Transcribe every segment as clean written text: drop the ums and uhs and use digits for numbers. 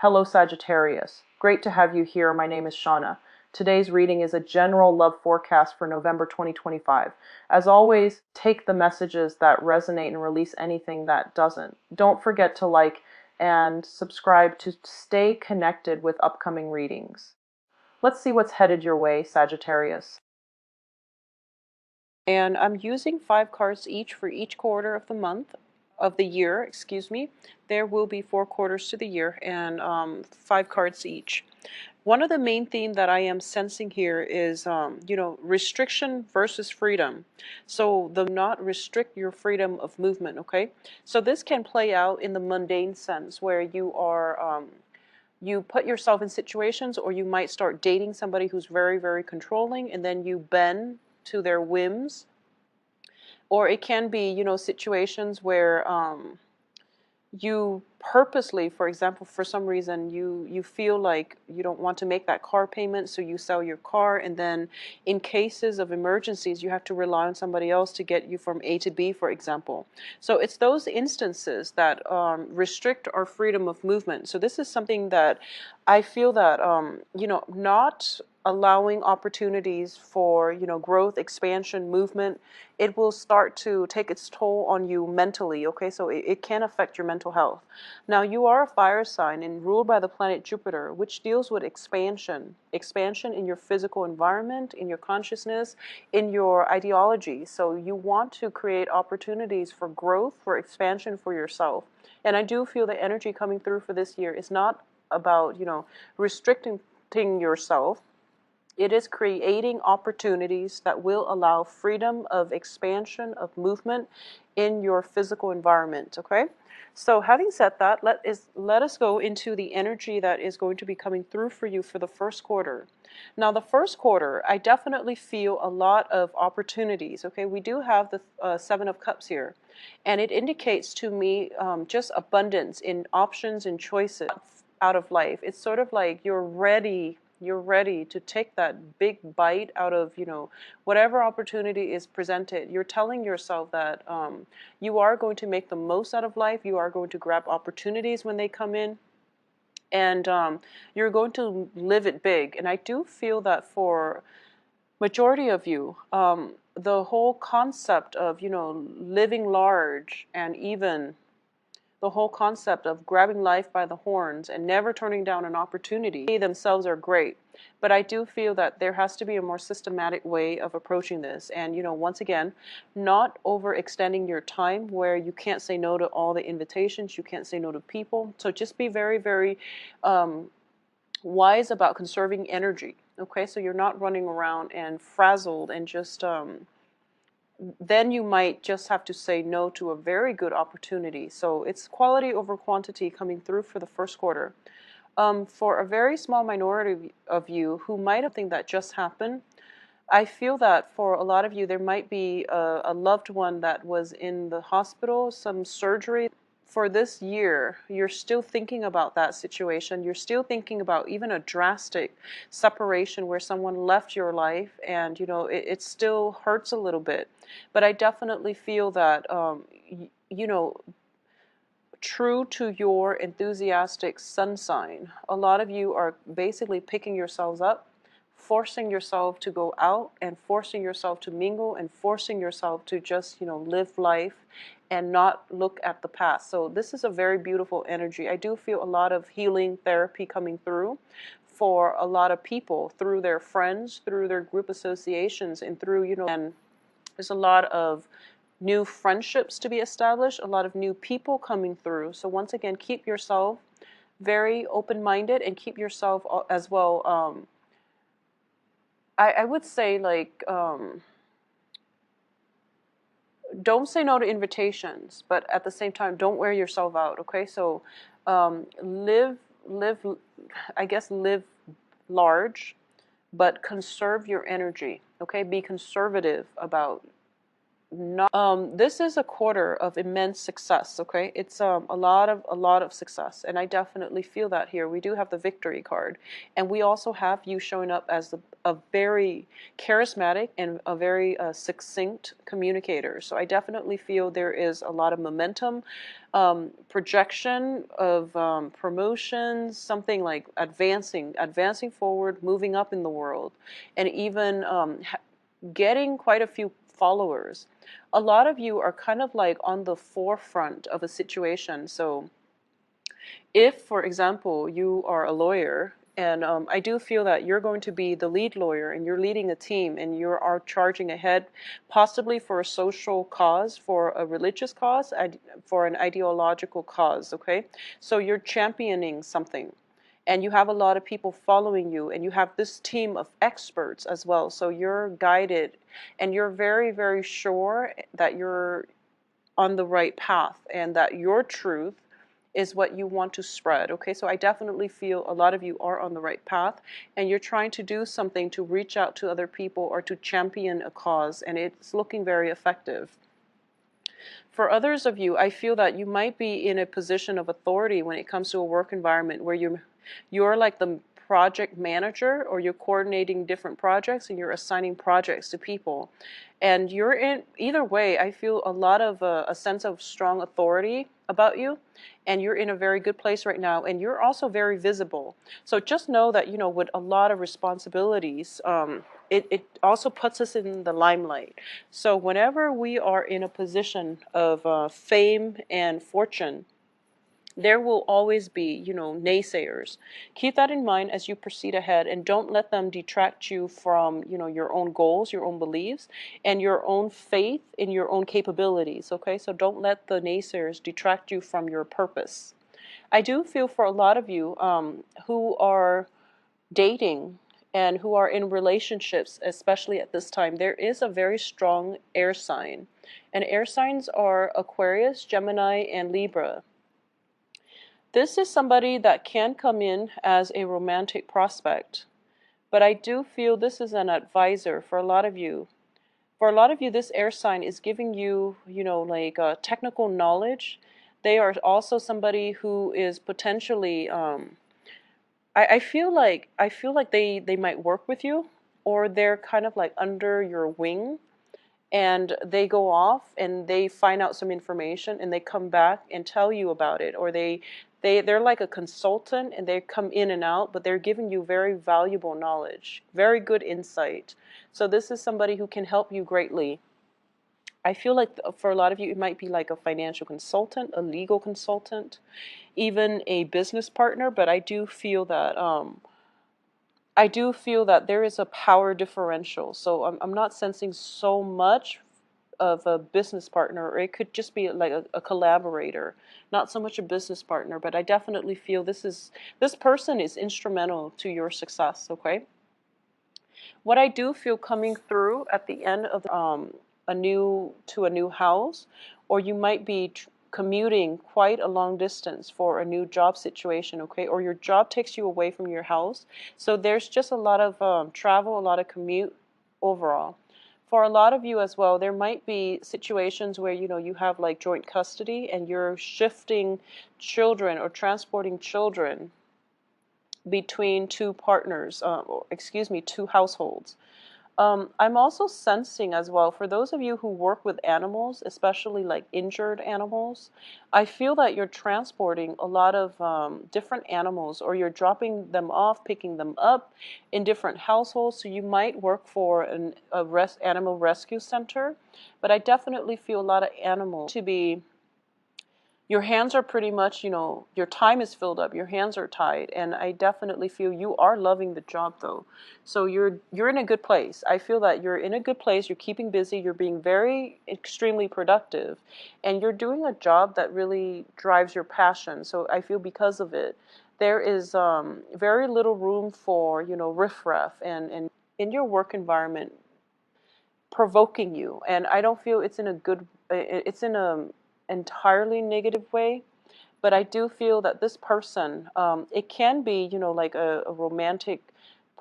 Hello Sagittarius. Great to have you here. My name is Shauna. Today's reading is a general love forecast for November 2025. As always, take the messages that resonate and release anything that doesn't. Don't forget to like and subscribe to stay connected with upcoming readings. Let's see what's headed your way, Sagittarius. And I'm using 5 cards each for each quarter of the year, excuse me. There will be 4 quarters to the year and 5 cards each. One of the main themes that I am sensing here is, restriction versus freedom. So not restrict your freedom of movement, okay? So this can play out in the mundane sense where you put yourself in situations, or you might start dating somebody who's very, very controlling, and then you bend to their whims. Or it can be, situations where you purposely, for example, for some reason you feel like you don't want to make that car payment, so you sell your car, and then in cases of emergencies you have to rely on somebody else to get you from A to B, for example. So it's those instances that restrict our freedom of movement. So this is something that I feel that not allowing opportunities for growth, expansion, movement, it will start to take its toll on you mentally, okay? So it can affect your mental health. Now, you are a fire sign and ruled by the planet Jupiter, which deals with expansion in your physical environment, in your consciousness, in your ideology. So you want to create opportunities for growth, for expansion for yourself. And I do feel the energy coming through for this year is not about, restricting yourself. It is creating opportunities that will allow freedom of expansion, of movement in your physical environment, okay? So having said that, let us go into the energy that is going to be coming through for you for the first quarter. Now, the first quarter, I definitely feel a lot of opportunities, okay? We do have the Seven of Cups here, and it indicates to me just abundance in options and choices out of life. It's sort of like you're ready to take that big bite out of whatever opportunity is presented. You're telling yourself that you are going to make the most out of life. You are going to grab opportunities when they come in, and you're going to live it big. And I do feel that for majority of you, the whole concept of living large, and even the whole concept of grabbing life by the horns and never turning down an opportunity, they themselves are great. But I do feel that there has to be a more systematic way of approaching this. And, once again, not overextending your time where you can't say no to all the invitations, you can't say no to people. So just be very, very wise about conserving energy. Okay, so you're not running around and frazzled and just then you might just have to say no to a very good opportunity. So it's quality over quantity coming through for the first quarter. For a very small minority of you who might have think that just happened, I feel that for a lot of you, there might be a loved one that was in the hospital, some surgery. For this year, you're still thinking about that situation. You're still thinking about even a drastic separation where someone left your life, and it still hurts a little bit. But I definitely feel that true to your enthusiastic sun sign, a lot of you are basically picking yourselves up, forcing yourself to go out, and forcing yourself to mingle, and forcing yourself to just live life and not look at the past. So this is a very beautiful energy. I do feel a lot of healing therapy coming through for a lot of people, through their friends, through their group associations, and through and there's a lot of new friendships to be established, a lot of new people coming through. So once again, keep yourself very open-minded, and keep yourself as well, I would say, like, don't say no to invitations, but at the same time, don't wear yourself out, okay? So live, I guess, live large, but conserve your energy, okay? Be conservative about not this is a quarter of immense success. Okay, it's a lot of success, and I definitely feel that here. We do have the victory card, and we also have you showing up as a very charismatic and a very succinct communicator. So I definitely feel there is a lot of momentum, projection of promotions, something like advancing forward, moving up in the world, and even getting quite a few followers. A lot of you are kind of like on the forefront of a situation. So if, for example, you are a lawyer, and I do feel that you're going to be the lead lawyer and you're leading a team and you are charging ahead, possibly for a social cause, for a religious cause, for an ideological cause, okay? So you're championing something and you have a lot of people following you and you have this team of experts as well. So you're guided and you're very, very sure that you're on the right path and that your truth is what you want to spread. Okay, so I definitely feel a lot of you are on the right path and you're trying to do something to reach out to other people or to champion a cause, and it's looking very effective. For others of you, I feel that you might be in a position of authority when it comes to a work environment where you're like the project manager, or you're coordinating different projects and you're assigning projects to people. And you're in either way, I feel a lot of a sense of strong authority about you, and you're in a very good place right now, and you're also very visible. So just know that, you know, with a lot of responsibilities, it also puts us in the limelight. So whenever we are in a position of fame and fortune, there will always be, you know, naysayers. Keep that in mind as you proceed ahead, and don't let them detract you from, you know, your own goals, your own beliefs, and your own faith in your own capabilities. Okay, so don't let the naysayers detract you from your purpose. I do feel for a lot of you who are dating and who are in relationships, especially at this time, there is a very strong air sign. And air signs are Aquarius, Gemini, and Libra. This is somebody that can come in as a romantic prospect, but I do feel this is an advisor for a lot of you. For a lot of you, this air sign is giving you, you know, like technical knowledge. They are also somebody who is potentially, I feel like they might work with you, or they're kind of like under your wing, and they go off and they find out some information and they come back and tell you about it, or they're like a consultant and they come in and out, but they're giving you very valuable knowledge, very good insight. So this is somebody who can help you greatly. I feel like for a lot of you it might be like a financial consultant, a legal consultant, even a business partner, but I do feel that there is a power differential. So I'm not sensing so much of a business partner, or it could just be like a collaborator, not so much a business partner, but I definitely feel this person is instrumental to your success. Okay, what I do feel coming through at the end of a new house, or you might be commuting quite a long distance for a new job situation, okay, or your job takes you away from your house, so there's just a lot of travel, a lot of commute overall. For a lot of you as well, there might be situations where, you know, you have like joint custody and you're shifting children or transporting children between two partners, two households. I'm also sensing as well, for those of you who work with animals, especially like injured animals, I feel that you're transporting a lot of different animals, or you're dropping them off, picking them up in different households. So you might work for animal rescue center, but I definitely feel a lot of animals to be, your hands are pretty much, you know, your time is filled up, your hands are tied, and I definitely feel you are loving the job though. So you're in a good place. I feel that you're in a good place, you're keeping busy, you're being very extremely productive, and you're doing a job that really drives your passion. So I feel because of it, there is very little room for, you know, riffraff and in your work environment provoking you. And I don't feel it's in a good, it's in a entirely negative way, but I do feel that this person, it can be, you know, like a romantic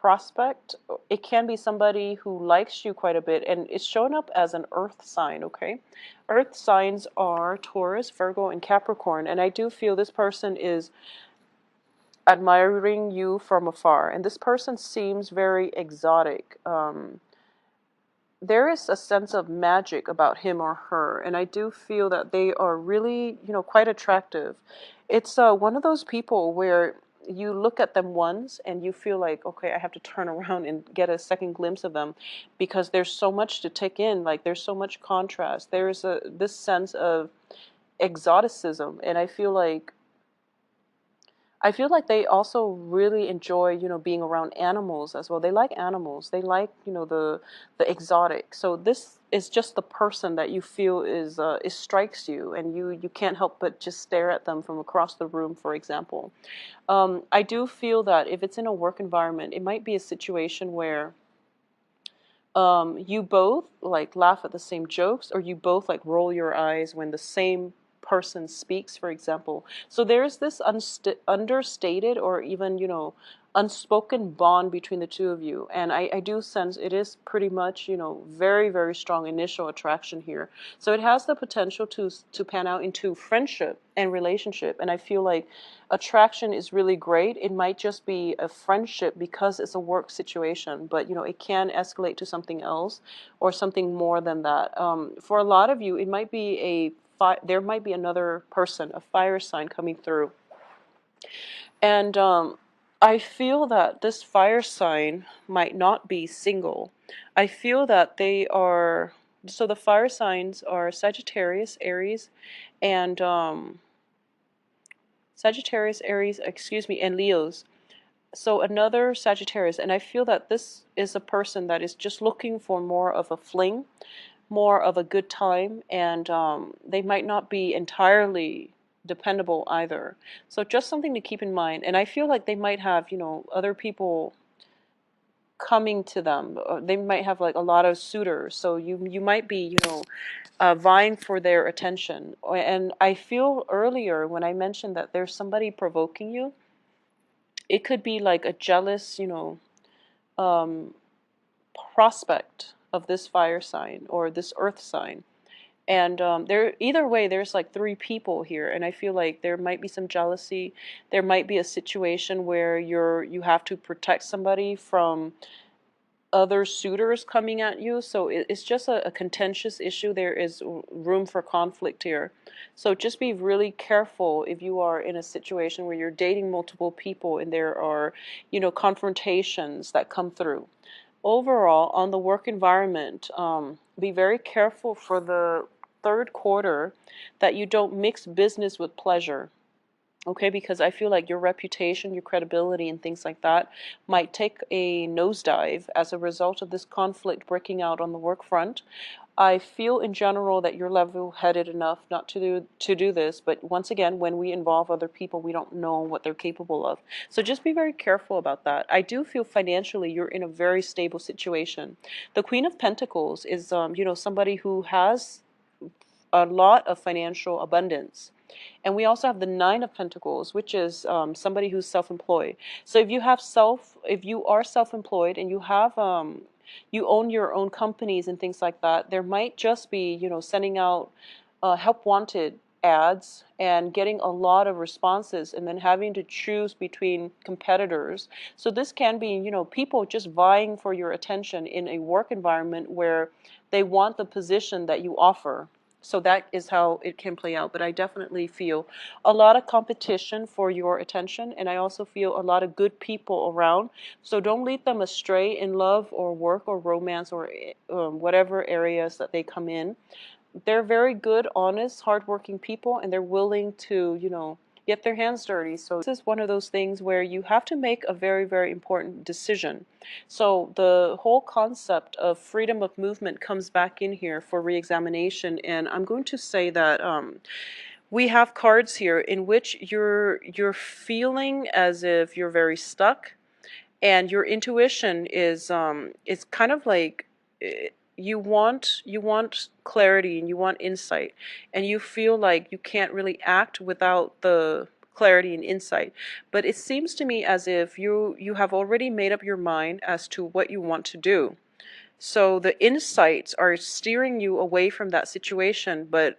prospect. It can be somebody who likes you quite a bit, and it's showing up as an earth sign, okay? Earth signs are Taurus, Virgo, and Capricorn, and I do feel this person is admiring you from afar, and this person seems very exotic. There is a sense of magic about him or her, and I do feel that they are really, quite attractive. It's one of those people where you look at them once and you feel like, okay, I have to turn around and get a second glimpse of them, because there's so much to take in. Like, there's so much contrast. There's this sense of exoticism, and I feel like they also really enjoy, being around animals as well. They like animals. They like, the exotic. So this is just the person that you feel is strikes you, and you can't help but just stare at them from across the room, for example. I do feel that if it's in a work environment, it might be a situation where you both like laugh at the same jokes, or you both like roll your eyes when the same person speaks, for example. So there's this understated, or even, unspoken bond between the two of you. And I do sense it is pretty much, very, very strong initial attraction here. So it has the potential to pan out into friendship and relationship. And I feel like attraction is really great. It might just be a friendship because it's a work situation, but, it can escalate to something else or something more than that. For a lot of you, it might be there might be another person, a fire sign coming through. And I feel that this fire sign might not be single. I feel that they are, so the fire signs are Sagittarius, Aries, and and Leos. So another Sagittarius, and I feel that this is a person that is just looking for more of a fling, more of a good time, and they might not be entirely dependable either. So just something to keep in mind. And I feel like they might have, other people coming to them. They might have like a lot of suitors. So you might be, vying for their attention. And I feel earlier when I mentioned that there's somebody provoking you, it could be like a jealous, um, prospect of this fire sign or this earth sign. And there, either way, there's like three people here, and I feel like there might be some jealousy. There might be a situation where you have to protect somebody from other suitors coming at you. So it's just a contentious issue. There is room for conflict here. So just be really careful if you are in a situation where you're dating multiple people and there are, confrontations that come through. Overall, on the work environment, be very careful for the third quarter that you don't mix business with pleasure. Okay, because I feel like your reputation, your credibility, and things like that might take a nosedive as a result of this conflict breaking out on the work front. I feel in general that you're level-headed enough not to do this, but once again, when we involve other people, we don't know what they're capable of. So just be very careful about that. I do feel financially you're in a very stable situation. The Queen of Pentacles is, somebody who has a lot of financial abundance. And we also have the Nine of Pentacles, which is somebody who's self-employed. So if you are self-employed and you own your own companies and things like that, there might just be, sending out help wanted ads and getting a lot of responses and then having to choose between competitors. So this can be, people just vying for your attention in a work environment where they want the position that you offer. So that is how it can play out. But I definitely feel a lot of competition for your attention, and I also feel a lot of good people around. So don't lead them astray in love or work or romance or whatever areas that they come in. They're very good, honest, hardworking people, and they're willing to, get their hands dirty. So this is one of those things where you have to make a very, very important decision. So the whole concept of freedom of movement comes back in here for reexamination, and I'm going to say that we have cards here in which you're feeling as if you're very stuck, and your intuition is kind of like you want clarity and you want insight, and you feel like you can't really act without the clarity and insight. But it seems to me as if you have already made up your mind as to what you want to do. So the insights are steering you away from that situation, but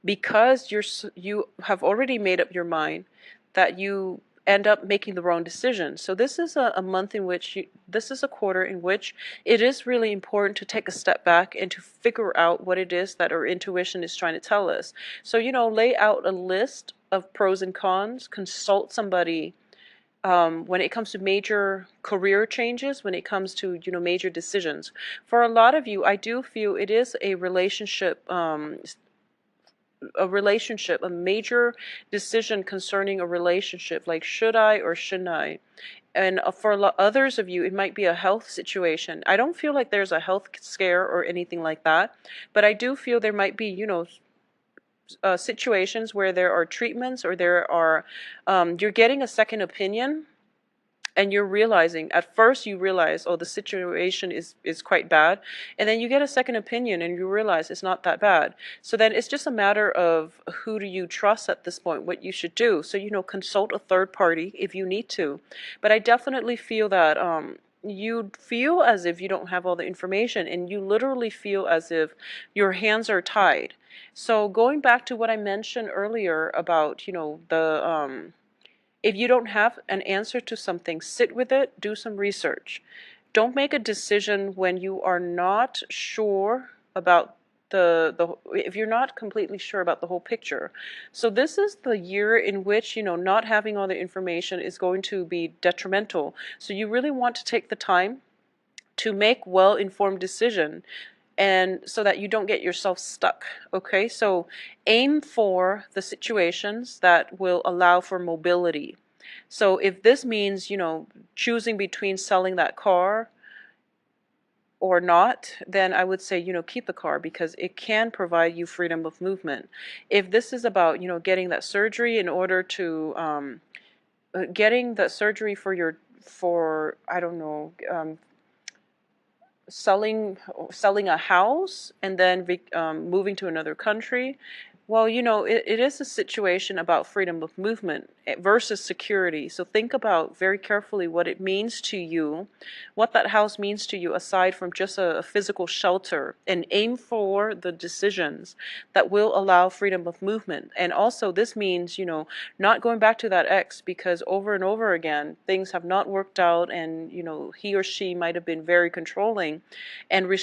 because you have already made up your mind, that you end up making the wrong decision. So this is a month in which this is a quarter in which it is really important to take a step back and to figure out what it is that our intuition is trying to tell us. So, lay out a list of pros and cons, consult somebody when it comes to major career changes, when it comes to major decisions. For a lot of you, I do feel it is a major decision concerning a relationship, like should I or shouldn't I? And for others of you, it might be a health situation. I don't feel like there's a health scare or anything like that, but I do feel there might be, situations where there are treatments or you're getting a second opinion, and you're realizing, at first you realize, oh, the situation is quite bad, and then you get a second opinion and you realize it's not that bad. So then it's just a matter of who do you trust at this point, what you should do. So consult a third party if you need to. But I definitely feel that you feel as if you don't have all the information, and you literally feel as if your hands are tied. So going back to what I mentioned earlier about the if you don't have an answer to something, sit with it, do some research. Don't make a decision when you are not sure about if you're not completely sure about the whole picture. So this is the year in which, not having all the information is going to be detrimental. So you really want to take the time to make well-informed decision, and so that you don't get yourself stuck. Okay, so aim for the situations that will allow for mobility. So if this means choosing between selling that car or not, then I would say keep the car, because it can provide you freedom of movement. If this is about getting that surgery in order to getting that surgery for I don't know, selling a house and then moving to another country, well, it is a situation about freedom of movement versus security. So think about very carefully what it means to you, what that house means to you aside from just a physical shelter, and aim for the decisions that will allow freedom of movement. And also this means, not going back to that ex, because over and over again things have not worked out, and he or she might have been very controlling and